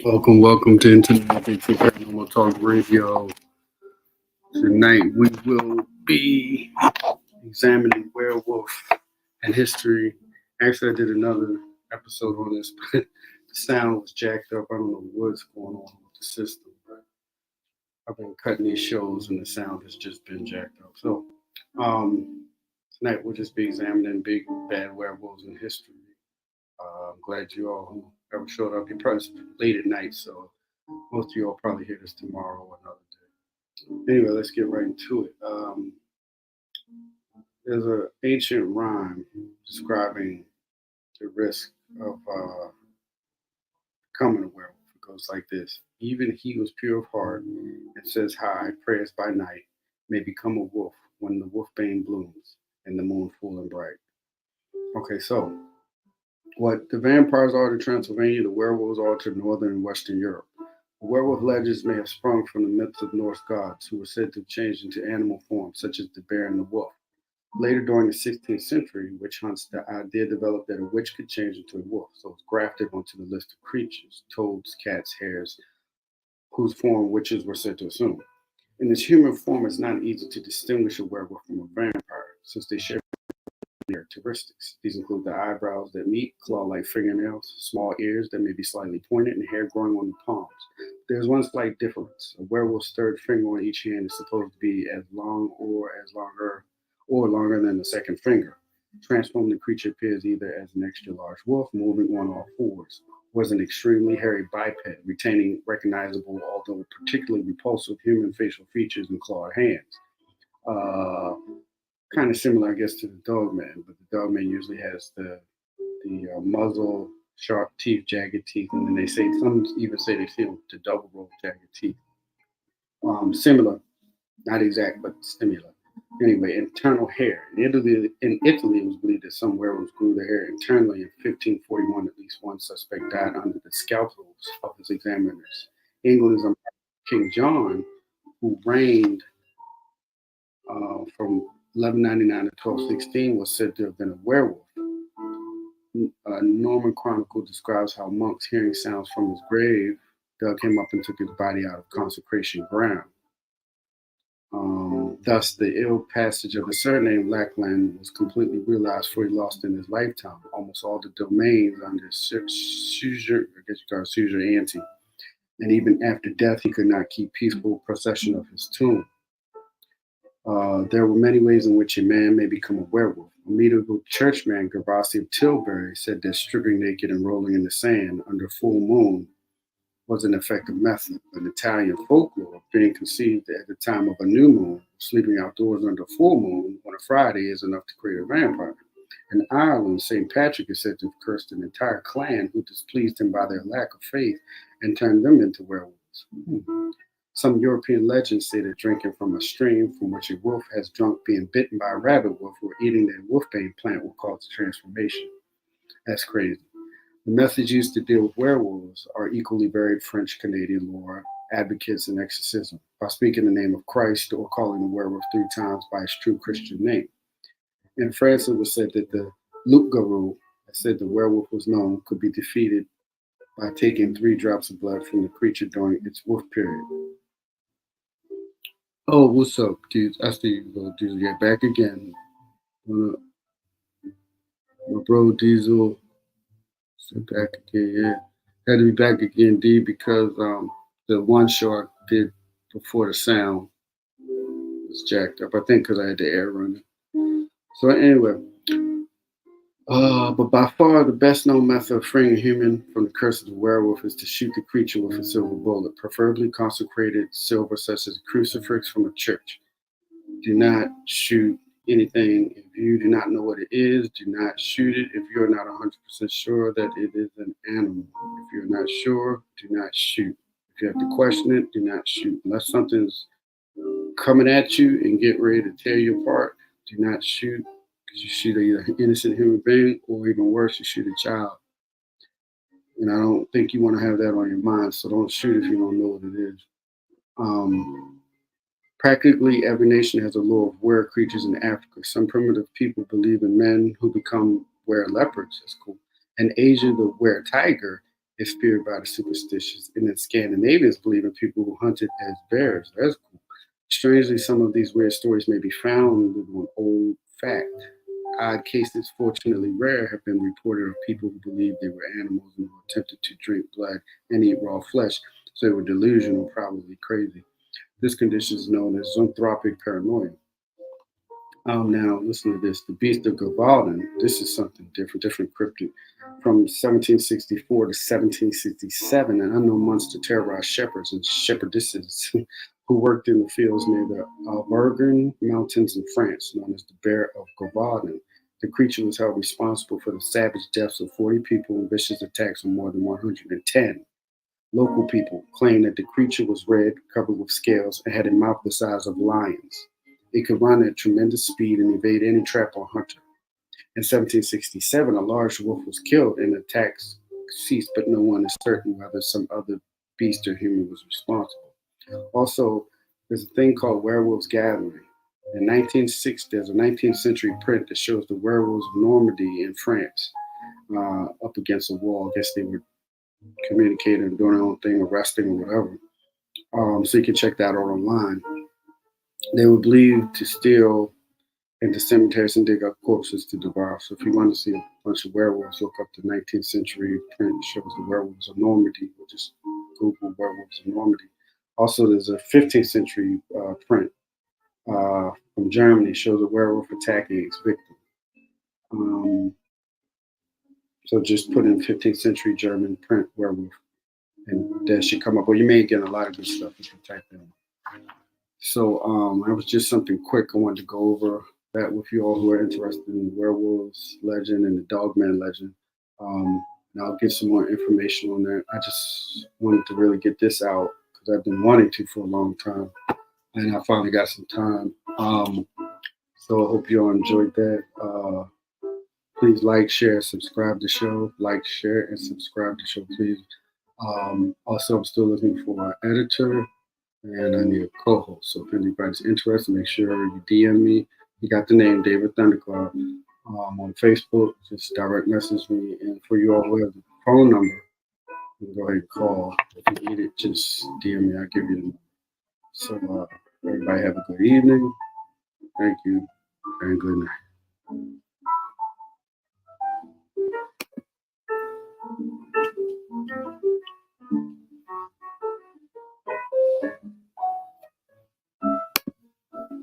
Welcome to Internet Paranormal Talk Radio. Tonight we will be examining werewolf and history. Actually, I did another episode on this, but the sound was jacked up. I don't know what's going on with the system, but I've been cutting these shows and the sound has just been jacked up. So, tonight we'll just be examining big bad werewolves in history. I'm glad you all who ever showed up. You probably late at night, so most of you will probably hear this tomorrow or another day. Anyway, let's get right into it. There's an ancient rhyme describing the risk of becoming a werewolf. It goes like this: even he who's pure of heart and says hi, prayers by night, may become a wolf when the wolfbane blooms and the moon full and bright. Okay, so what the vampires are to Transylvania, the werewolves are to northern and western Europe. The werewolf legends may have sprung from the myths of Norse gods who were said to have changed into animal forms, such as the bear and the wolf. Later, during the 16th century, witch hunts, the idea developed that a witch could change into a wolf, so it was grafted onto the list of creatures, toads, cats, hares, whose form witches were said to assume. In its human form, it's not easy to distinguish a werewolf from a vampire, since they share characteristics. These include the eyebrows that meet, claw-like fingernails, small ears that may be slightly pointed, and hair growing on the palms. There's one slight difference. A werewolf's third finger on each hand is supposed to be as long or longer than the second finger. Transformed, the creature appears either as an extra large wolf moving on all fours, or as an extremely hairy biped, retaining recognizable, although particularly repulsive, human facial features and clawed hands. Uh, Kind of similar, I guess, to the dogman, but the dogman usually has the muzzle, sharp teeth, jagged teeth, and then they say some even say they see them with the double row of jagged teeth. Similar, not exact, but similar. Anyway, internal hair. In Italy, it was believed that some werewolves grew their hair internally. In 1541, at least one suspect died under the scalpels of his examiners. England's King John, who reigned from 1199 to 1216, was said to have been a werewolf. Norman Chronicle describes how monks, hearing sounds from his grave, dug him up and took his body out of consecration ground. Thus, the ill passage of the surname Lackland was completely realized for he lost in his lifetime almost all the domains under Caesar, I guess you call it Caesar Ante, and even after death, he could not keep peaceful procession of his tomb. There were many ways in which a man may become a werewolf. A medieval churchman, Gervasi of Tilbury, said that stripping naked and rolling in the sand under full moon was an effective method. But Italian folklore, being conceived at the time of a new moon, sleeping outdoors under full moon on a Friday is enough to create a vampire. In Ireland, St. Patrick is said to have cursed an entire clan who displeased him by their lack of faith and turned them into werewolves. Some European legends say that drinking from a stream from which a wolf has drunk, being bitten by a rabbit wolf, or eating the wolfbane plant will cause the transformation. That's crazy. The methods used to deal with werewolves are equally varied French Canadian lore, advocates, and exorcism, by speaking the name of Christ or calling the werewolf 3 times by its true Christian name. In France, it was said that the loup-garou, that said the werewolf was known, could be defeated by taking 3 drops of blood from the creature during its wolf period. Oh, what's up, dudes? I see you, bro. Diesel. Yeah, back again. Uh, my bro Diesel. So back again. Yeah, had to be back again, D, because the one show I did before the sound was jacked up. I think because I had the air running. So anyway, but by far the best known method of freeing a human from the curse of the werewolf is to shoot the creature with a silver bullet, preferably consecrated silver, such as a crucifix from a church. Do not shoot anything if you do not know what it is. Do not shoot it if you're not 100% sure that it is an animal. If you're not sure, do not shoot. If you have to question it, do not shoot. Unless something's coming at you and get ready to tear you apart, do not shoot, because you shoot either an innocent human being or even worse, you shoot a child. And I don't think you want to have that on your mind, so don't shoot if you don't know what it is. Practically every nation has a lore of were creatures in Africa. Some primitive people believe in men who become were leopards. That's cool. In Asia, the were tiger is feared by the superstitious, and then Scandinavians believe in people who hunted as bears. That's cool. Strangely, some of these weird stories may be founded on old fact. Odd cases, fortunately rare, have been reported of people who believed they were animals and who attempted to drink blood and eat raw flesh, so they were delusional, probably crazy. This condition is known as zoanthropic paranoia. Now listen to this. The Beast of Gavaldon. This is something different cryptid. From 1764 to 1767, an unknown monster terrorized shepherds and shepherdesses who worked in the fields near the Auvergne Mountains in France, known as the Bear of Gavaldon. The creature was held responsible for the savage deaths of 40 people and vicious attacks on more than 110. Local people claimed that the creature was red, covered with scales, and had a mouth the size of lions. It could run at tremendous speed and evade any trap or hunter. In 1767, a large wolf was killed and attacks ceased, but no one is certain whether some other beast or human was responsible. Also, there's a thing called Werewolves Gathering. In 1960, there's a 19th century print that shows the werewolves of Normandy in France up against a wall. I guess they were communicating, doing their own thing, arresting or whatever. So you can check that out online. They were believed to steal into cemeteries and dig up corpses to devour. So if you want to see a bunch of werewolves, look up the 19th century print that shows the werewolves of Normandy, or just Google werewolves of Normandy. Also, there's a 15th century print from Germany shows a werewolf attacking its victim. So just put in 15th century German print werewolf, and that should come up. Or you may get a lot of good stuff if you type that in. So that was just something quick I wanted to go over that with you all who are interested in the werewolves legend and the dogman legend. And I'll give some more information on that. I just wanted to really get this out because I've been wanting to for a long time, and I finally got some time. So I hope you all enjoyed that. Please like, share, subscribe to the show. Like, share, and subscribe to the show, please. Also, I'm still looking for an editor and I need a co-host. So if anybody's interested, make sure you DM me. You got the name David Thundercloud on Facebook. Just direct message me. And for you all who have the phone number, you can go ahead and call. If you need it, just DM me. I'll give you the number. So everybody have a good evening. Thank you and good night.